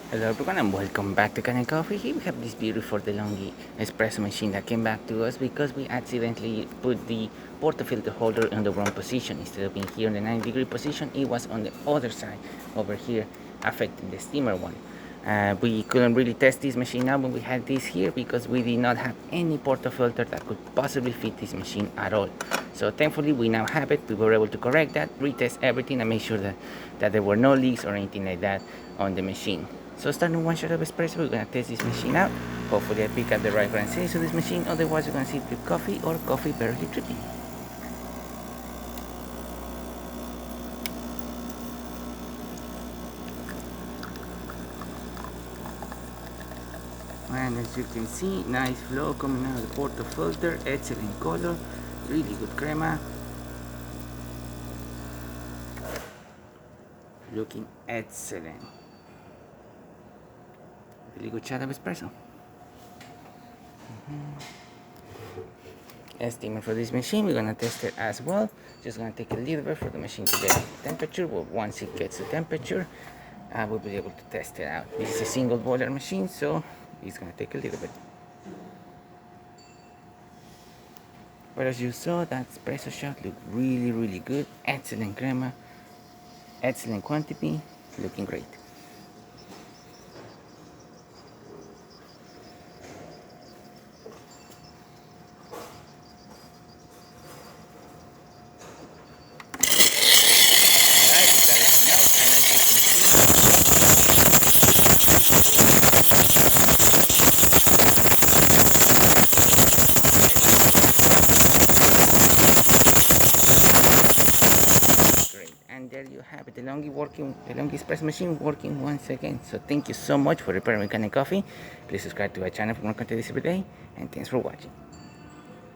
Hello everyone and welcome back to Kanen Coffee. Here we have this beautiful DeLonghi espresso machine that came back to us because we accidentally put the portafilter holder in the wrong position. Instead of being here in the 90-degree position, it was on the other side over here, affecting the steamer one. We couldn't really test this machine out when we had this here because we did not have any portafilter that could possibly fit this machine at all. So thankfully we now have it. We were able to correct that, retest everything and make sure that there were no leaks or anything like that on the machine. So starting one shot of espresso, we're gonna test this machine out. Hopefully I pick up the right brand series of this machine, otherwise we're gonna see drip coffee or coffee barely dripping. And as you can see, nice flow coming out of the portafilter, excellent color, really good crema. Looking excellent. Really good shot of espresso. Estimate for this machine, we're gonna test it as well. Just gonna take a little bit for the machine to get temperature, but once it gets the temperature, we'll be able to test it out. This is a single boiler machine, so it's gonna take a little bit. But as you saw, that espresso shot looked really good. Excellent crema, excellent quantity, looking great. And there you have it, the DeLonghi espresso machine working once again. So thank you so much for repairing Kanen Coffee. Please subscribe to our channel for more content every day, and thanks for watching.